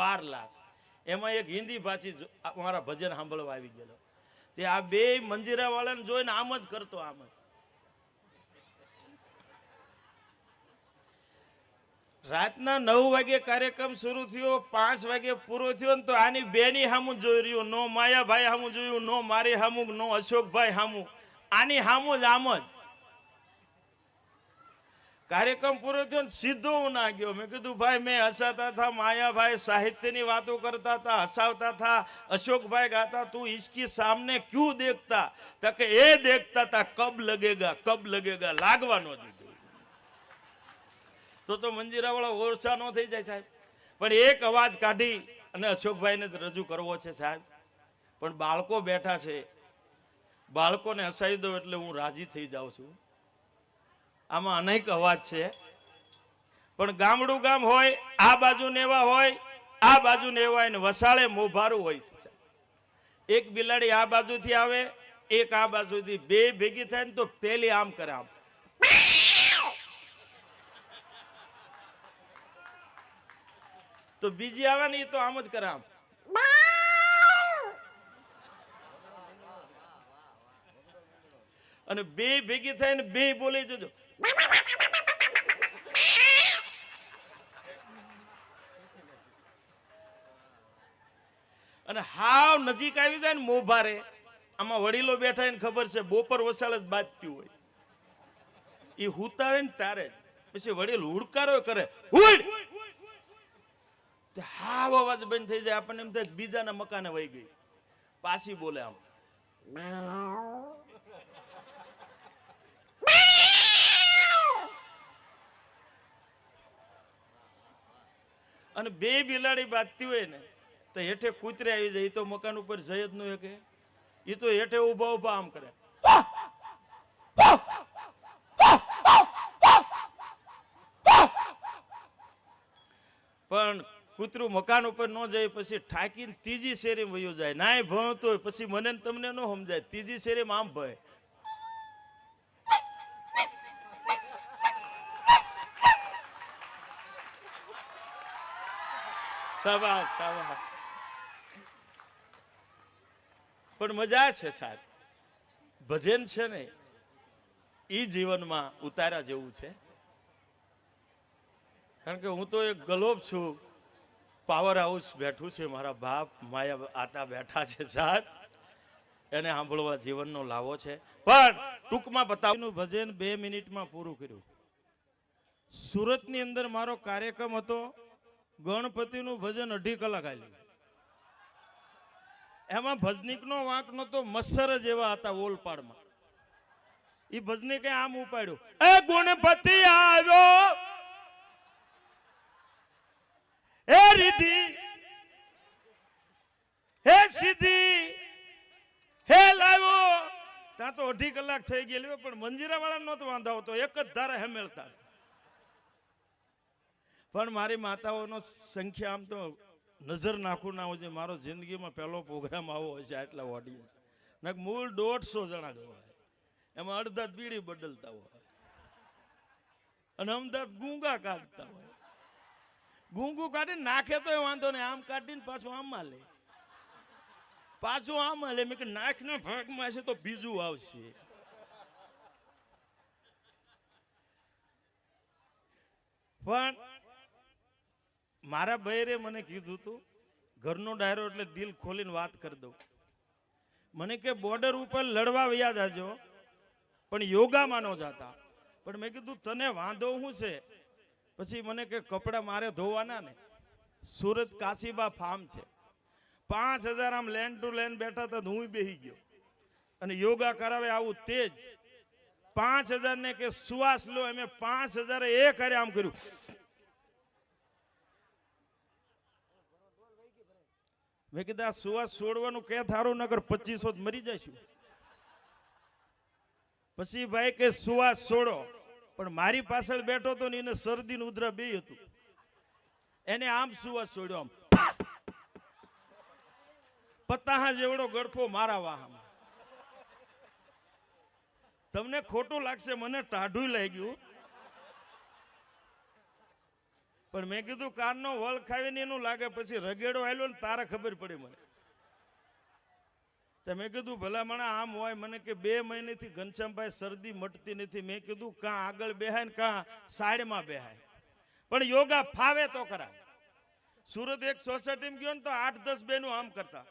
12 લાખ. એમાં એક હિન્દી ભાષી મારા ભજન સાંભળવા આવી ગયેલો. તે આ બે મંજીરા વાળાને જોઈને આમ જ કરતો, આમ જ. રાતના 9 વાગે કાર્યક્રમ શરૂ થયો, 5 વાગે પૂરો થયો ને તો આની બેની સામું જોઈ રહ્યું. નો માયાભાઈ સામું જોયું, નો મારી સામું, નો અશોકભાઈ સામું, આની સામું જ આમ જ. કાર્યક્રમ પૂરો થયો ને સીધો હું ના ગયો. મેં કીધું ભાઈ મેં હસાતા થા, માયાભાઈ સાહિત્યની વાતો કરતા હતા, હસાવતા થા, અશોકભાઈ ગાતા, તું इसकी सामने क्यों देखता? तो કે એ देखता था कब लगेगा, कब लगेगा. લાગવા ન દીધું તો મંજીરા વાળા ઓછા ન થઈ જાય સાહેબ. પણ એક અવાજ કાઢી અને અશોકભાઈને રજૂ કરવો છે સાહેબ. પણ બાળકો બેઠા છે, બાળકોને હસાવી દો એટલે હું રાજી થઈ જાઉં છું. આમાં અનેક અવાજ છે, પણ ગામડું ગામ હોય, આ બાજુ નેવા હોય, આ બાજુ નેવા હોય, વસાળે મોભારું હોય છે. એક બિલાડી આ બાજુથી આવે, એક આ બાજુથી, બે ભેગી થાય ને તો પેલી આમ કરે, આમ. તો બીજી આવે ને એ તો આમ જ કરે, આમ. અને બે ભેગી થાય ને બે બોલી જોજો. અને હાવ નજીક આવી જાય ને મોભારે, આમાં વડીલો બેઠા એને ખબર છે બપોર વસાળ જ બાજતી હોય. એ હુતા હોય ને તારે જ પછી વડીલ હુડકારો કરે, હુડ. હાવ અવાજ બંધ થઈ જાય. આપણને એમ થાય બીજાના મકાને વહી ગઈ. પાછી બોલે આમ. અને બે બિલાડી બાંધતી હોય ને તો હેઠે કૂતરે આવી જાય. એ તો મકાન ઉપર જઈ જ ન શકે. એ તો હેઠે ઉભા ઉભા આમ કરે. પણ કૂતરું મકાન ઉપર ન જાય પછી ઠાકીને ત્રીજી શેરીમાં વયો જાય. નાય ભણતો હોય પછી મને તમને ન સમજાય. ત્રીજી શેરીમાં આમ ભય. શાબાશ શાબાશ. પણ મજા છે સાહેબ. ભજન છે ને એ જીવનમાં ઉતાર્યા જેવું છે. કારણ કે હું તો એક ગલોબ છું. પાવર હાઉસ બેઠું છે. મારા બાપ માયા આતા બેઠા છે સાહેબ. એને સાંભળવા જીવનનો લાવો છે. પણ ટૂંકમાં બતાવવાનું ભજન 2 મિનિટમાં પૂરું કર્યું. સુરતની અંદર મારો કાર્યક્રમ હતો. ગણપતિનું ભજન 2.5 કલાક આવ્યું. એમાં ભજનિકનો વાંક નતો. મસર જેવા હતા ઓલપાડમાં. એ ભજનિકે આમ ઉપાડ્યું, એ ગણપતિ આવ્યો, હે રીધિ, હે સીધી, હે લાવ્યો. ત્યાં તો 2.5 કલાક થઈ ગયેલી. પણ મંજીરા વાળા નહોતો વાંધો આવતો. એક જ ધારે હેમેલતા. પણ મારી માતાઓનો સંખ્યા આમ તો નજર નાખું ના હોય. મારો જિંદગીમાં પહેલો પ્રોગ્રામ આવો હોય છે. આટલા ઓડિયન્સ ને મૂળ 150 જણા જોવા. એમાં અડધા બીડી બદલતા હોય અને અમદાવાદ ગુંગા કાઢતા હોય. ગુંગુ કાઢીને નાખે તો વાંધો નહીં. આમ કાઢીને પાછું આમાં લે, પાછું આમાં લે. મેં કે નાખના ભાગમાં છે તો બીજું આવશે. પણ મારા બહેરે મને કીધું હતું, ઘરનો ડાયરો એટલે દિલ ખોલીને વાત કરી દઉં. મને કે બોર્ડર ઉપર લડવા વયા જાજો પણ યોગામાં ન જાતા. પણ મેં કીધું તને વાંધો શું છે? પછી મને કે કપડા મારે ધોવાના ને. સુરત કાશીબા ફાર્મ છે. 5000 આમ લેન્ડ ટુ લેન્ડ બેઠા હતા. હું બેહી ગયો અને યોગા કરાવે આવું તેજ. 5000 ને કે શ્વાસ લો. એમે 5000 એ કરે આમ કર્યું. મેં કીધું આ શ્વાસ છોડવાનું કે થારું નગર 2500 મરી જઈશું. પછી ભાઈ કે શ્વાસ છોડો. પણ મારી પાછળ બેઠો તો ને એને શરદી ને ઉધરા બે હતું. એને આમ શ્વાસ છોડ્યો. આમ પતાહા જેવડો ગળફો મારા વાહમાં. તમને ખોટું લાગશે, મને ટાઢું લાગ્યું. પણ મેં કીધું કાનનો વળ ખાવીને એનું લાગે, પછી રગેડો આવ્યો ને તારે ખબર પડી મને. તો મેં કીધું ભલામણા આમ હોય. મને કે 2 મહિનેથી ઘનશ્યામભાઈ શરદી મટતી નથી. મેં કીધું કાં આગળ બેહાય ને કાં સાઈડમાં બેહાય, પણ યોગા ફાવે તો કરાય. સુરત એક સોસાયટીમાં ગયો ને તો 8-10 બહેનો આમ કરતા.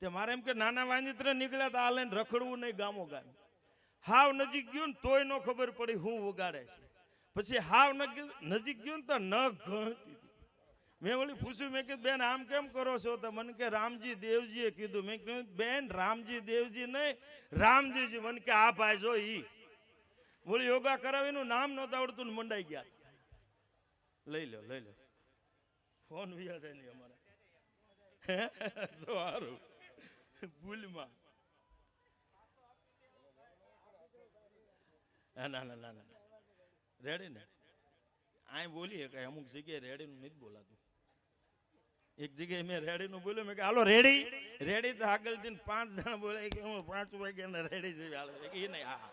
તે મારે એમ કે નાના વાંજિત્ર નીકળ્યા તા, આ લઈને રખડવું નહીં ગામો ગામ. હાવ નજીક ગયું ને તોય નો ખબર પડી હું વગાડે છે. પછી હાવ નજીક ગયું ને તો ન ગણતી. મેં ઓલી પૂછ્યું, મેં કીધું બેન આમ કેમ કરો છો? તો મને કે રામજી દેવજીએ કીધું. મેં કીધું બેન રામજી દેવજી નહીં, રામજીજી. મને કે આ ભાઈ જો ઈ બોલી યોગા કરાવીનું નામ નહોતું આવડતું ને મંડાઈ ગયા. લઈ લો ફોન વિયા થાય નહીં અમારે તો સારું ભૂલમાં. ના રેડી ને આ બોલીએ કઈ અમુક જગ્યાએ રેડીનું નથી બોલાતું. એક જગ્યાએ મેં રેડીનું બોલ્યું. મેં કે હાલો રેડી તો આગળ જઈને 5 જણ બોલાય કે હું 5 વાગ્યા રેડી જઈ હાલ એ નહીં. હા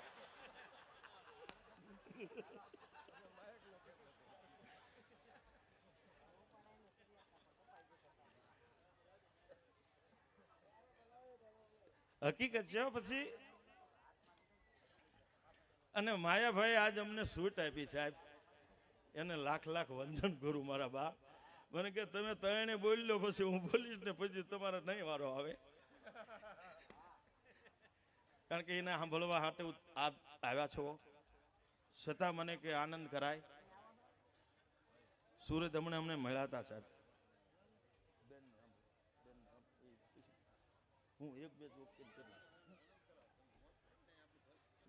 હકીકત છે. પછી અને માયાભાઈ આજ અમને છૂટ આપી સાહેબ, એને લાખ વંદન કરું મારા બાપ. મને કે તમે ત્રણે બોલી લો, પછી હું બોલીશ ને પછી તમારે નહીં વારો આવે. કારણ કે એને સાંભળવા હાટે આપ આવ્યા છો, છતાં મને કે આનંદ કરાય. સુરત હમણાં અમને મળ્યા હતા સાહેબ. હું 1-2 જોક કરી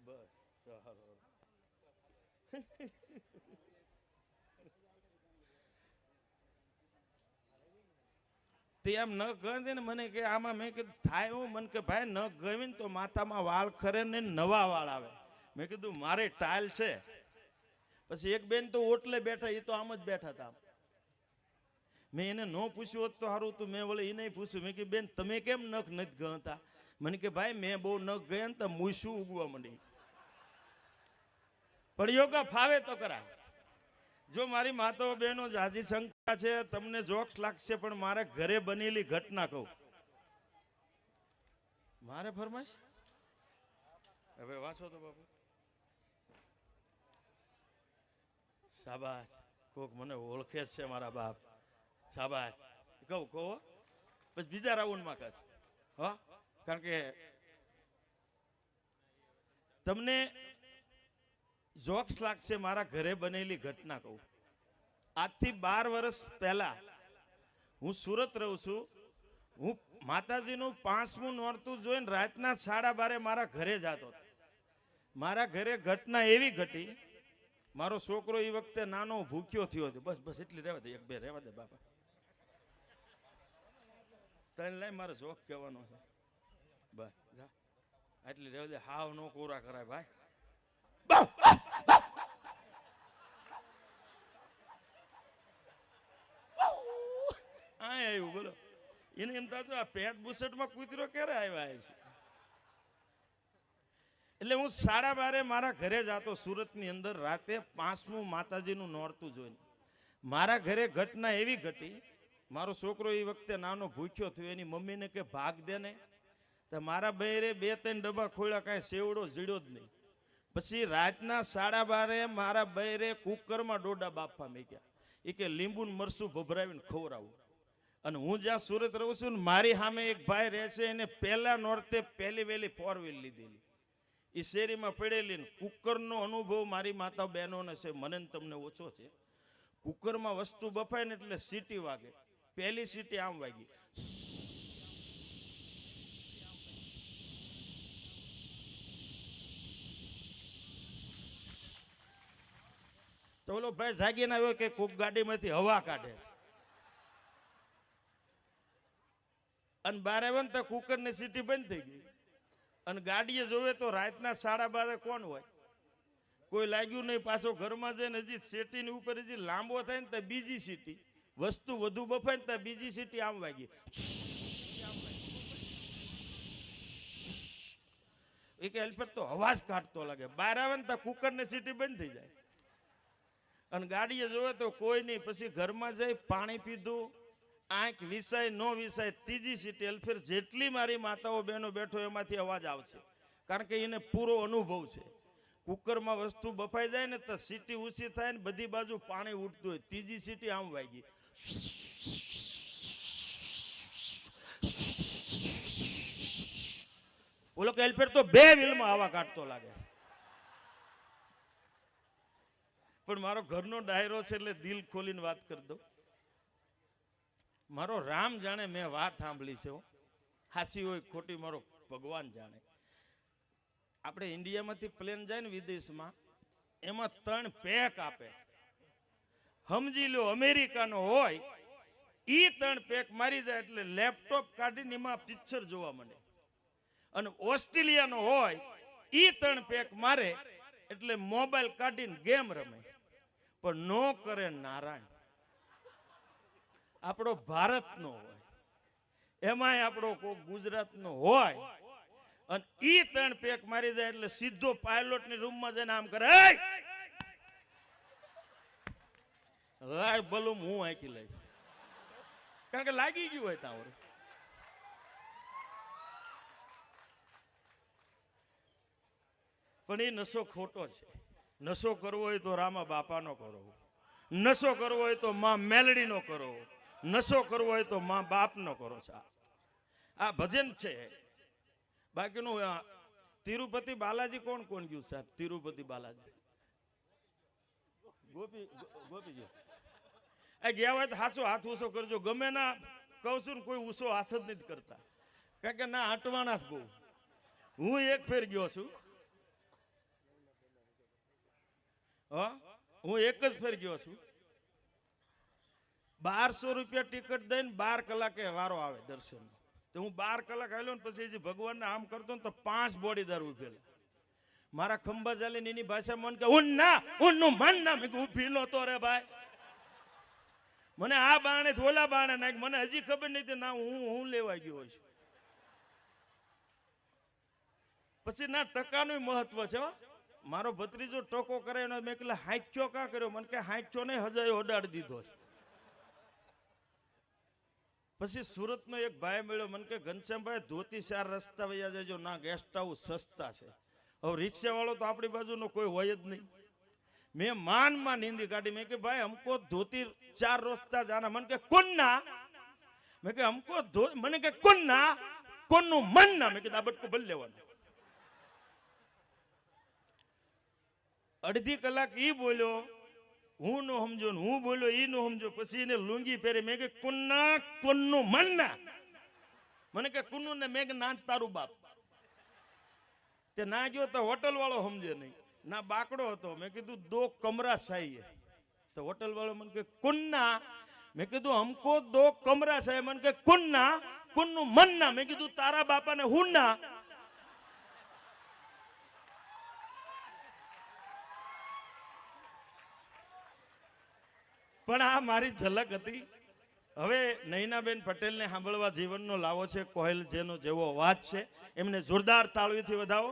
બસ તે આમ ન ગમે ને મને કે આમાં મેં કીધું થાય હું. મને કે ભાઈ ન ગમે ને તો માથામાં વાળ ખરે ને નવા વાળ આવે. મેં કીધું મારે ટાઈલ છે. પછી એક બેન તો ઓટલે બેઠા, એ તો આમ જ બેઠા હતા. મેં એને ન પૂછ્યું હોત તો સારું હતું. મેં વળે એ નહીં પૂછ્યું. મેં કીધું બેન તમે કેમ નખ નથી ગણતા? મને કે ભાઈ મેં બહુ નખ ગયા ને તો મૂછું ઉગવા માંડી. પણ યોગા ફાવે તો કરાય. જો મારી માતાઓ બહેનો જાજી સંખ્યા છે, તમને જોક્સ લાગશે, પણ મારે ઘરે બનેલી ઘટના કહું. મારે ફરમાઈશ હવે વાંચો તો બાપુ. શાબાશ, કોક મને ઓળખે છે મારા બાપ. શાબાશ કહું પછી બીજા રાઉન્ડમાં કહેશ. હા, કારણ કે તમને જોક્સ લાગશે. મારા ઘરે બનેલી ઘટના કહું. આજથી 12 વર્ષ પહેલા હું સુરત રહું છું. હું માતાજીનું 5મું નોરતું જોઈને રાતના 12:30 મારા ઘરે જતો. મારા ઘરે ઘટના એવી ઘટી, મારો છોકરો એ વખતે નાનો ભૂખ્યો થયો હતો. બસ એટલી રહેવા દે, 1-2 રહેવા દે બાપા. તને લઈ મારે જોક કહેવાનો છે. બસ જા એટલી રહેવા દે. હાવ નો કોરા કરાય ભાઈ. આવ્યું બોલો. એને એમ થતું આ પેન્ટ બુસટમાં કૂતરો ક્યારે આવ્યા છે. એટલે હું 12:30 મારા ઘરે જતો સુરતની અંદર. રાતે 5મું માતાજીનું નોરતું જોઈને મારા ઘરે ઘટના એવી ઘટી, મારો છોકરો એ વખતે નાનો ભૂખ્યો થયો. એની મમ્મીને કે ભાગ દે ને. તો મારા બહેરે 2-3 ડબ્બા ખોલ્યા, કાંઈ સેવડો જીડ્યો જ નહીં. પછી રાતના 12:30 મારા બહેરે કુકરમાં ડોડા બાફવા મૂક્યા. એ કે લીંબુ ને મરસું ભભરાવીને ખવડાવું. અને હું જ્યાં સુરત રહું છું ને મારી સામે એક ભાઈ રહે છે, એને પહેલા નોરતે પહેલી વહેલી 4 વ્હીલ લીધેલી. એ શેરીમાં પડેલી. કુકરનો અનુભવ મારી માતા બહેનોને છે, મને તમને ઓછો છે. કુકરમાં વસ્તુ બફાય ને એટલે સીટી વાગે. પહેલી સીટી આમ વાગી. તો ઓલો ભાઈ જાગીને આવ્યો કે કોક ગાડીમાંથી હવા કાઢે. અને 12 આવ્યા ને તો કુકરની સીટી બંધ થઈ ગઈ. અને ગાડીએ જોવે તો રાતના 12:30 કોણ હોય? કોઈ લાગ્યું નહીં. પાછો ઘરમાં જઈને હજી સીટીની ઉપર હજી લાંબો થાય ને તો બીજી સીટી, વસ્તુ વધુ બફાય ને તો બીજી સીટી આમ વાગી. એ કે હેલ્પર તો અવાજ કાઢતો લાગે. 12 આવે ને તો કુકરની સીટી બંધ થઈ જાય. અને ગાડીએ જોવે તો કોઈ નહીં. પછી ઘરમાં જઈ પાણી પીધું, આંખ વિસાય નો વિસાય, ત્રીજી સીટે એલફેર જેટલી મારી માતાઓ બહેનો બેઠો એમાંથી અવાજ આવશે, કારણ કે એને પૂરો અનુભવ છે. કુકરમાં વસ્તુ બફાઈ જાય ને તો સીટી ઊંચી થાય ને બધી બાજુ પાણી ઉઠતું હોય, ત્રીજી સીટી આમ વાગી, ઓલો કે એલફેર તો 2 વ્હીલમાં હવા કાઢતો લાગે. પણ મારો ઘરનો ડાયરો છે એટલે દિલ ખોલીને વાત કરી દઉં. મારો રામ જાણે મેં વાત સાંભળી છે, હાસી હોય ખોટી મારો ભગવાન જાણે. આપણે ઇન્ડિયામાંથી પ્લેન જાય ને વિદેશમાં, એમાં 3 પેક આપે. સમજી લો અમેરિકાનો હોય, ઈ 3 પેક મારી જાય એટલે લેપટોપ કાઢીને એમાં પિક્ચર જોવા મળે. અને ઓસ્ટ્રેલિયાનો હોય, ઈ 3 પેક મારે એટલે મોબાઈલ કાઢીને ગેમ રમે. પણ નો કરે નારાયણ. આપણો ભારતનો હોય, એમાંય આપણો કોઈ ગુજરાતનો હોય, અને ઈ 3 પેક મારી જાય એટલે સીધો પાયલોટની રૂમમાં જઈને આમ કરે, રાય બલુમ હું આંકી લઈ, કારણ કે લાગી ગયું હોય ત્યાં. પણ એ નશો ખોટો છે. નશો કરવો હોય તો રામા બાપાનો કરો, નશો કરવો હોય તો માં મેલડીનો કરો, નશો કરવો હોય તો માં બાપનો કરો. આ ભજન છે. બાકીનું તિરુપતિ બાલાજી કોણ કોણ ગયું સાહેબ? તિરુપતિ બાલાજી ગોપીજી આ ગયા હોય તો સાચો હાથ ઊંચો કરજો. ગમે ના કહું છું ને, કોઈ ઊંચો હાથ જ નથી કરતા, કારણ કે ના હટવાના જ બહુ. હું એક ફેર ગયો છું, હું એક જ ફેર ગયો છું. 1200 રૂપિયા ટિકિટ દઈને 12 કલાકે વારો આવે દર્શન. તો હું 12 કલાક આવ્યો ને પછી ભગવાનને આમ કરતો ને તો 5 બોડીદાર ઉભેલા. મારા ખંભા ચાલીને એની ભાષામાં કે ઊનનું મન ના મેં ઉભી નહોતો રે ભાઈ. મને આ બાણે ઓલા બાણે નાખ, મને હજી ખબર નથી ના હું લેવા ગયો છું. પછી ના ટકાનું મહત્વ છે. મારો ભત્રીજો ટોકો કરે એનો મેં કીધું હાંચ્યો કા કર્યો? મને કે હાંચ્યો નહીં, હજાયો ઓડાડી દીધો છે. પછી સુરતનો એક ભાઈ મળ્યો, મને કે ઘનશ્યામભાઈ ધોતી 4 રસ્તા વયા જજો, ના ગેસ્ટ હાઉસ સસ્તા છે. હવે રિક્ષા વાળો તો આપણી બાજુનો કોઈ હોય જ નહીં. મેં માનમાં નીંદી કાઢી. મેં કે ભાઈ હમકો ધોતી 4 રસ્તા જાના. મને કે કોનના? મેં કે હમકો મને કે કોનના? કોનનું મન ના? મેં કીધું આ બટકું ભરી લેવાનું. અડધી કલાક ઈ બોલ્યો, હું નો સમજો, હું બોલ્યો ઈ નો સમજો. પછી એને લુંગી પહેરી. મેં કે કુન્ના કોનનું મન ના? મને કે કુન્નું ને. મેં કે ના તારું બાપ. તે ના ગયો તો હોટલ વાળો સમજે નહીં, ના બાકડો હતો. મેં કીધું 2 કમરા चाहिए. તો હોટલ વાળો મને કે કુન્ના? મેં કીધું હમકો 2 કમરા चाहिए. મને કે કુન્ના? કુન્નું મન ના? મેં કીધું તારા બાપાને હું ના? પણ આ મારી ઝલક હતી. હવે નૈનાબેન પટેલને સાંભળવા જીવનનો લાવો છે. કોહેલ જેનો જેવો અવાજ છે, એમને જોરદાર તાળીઓથી વધાવો.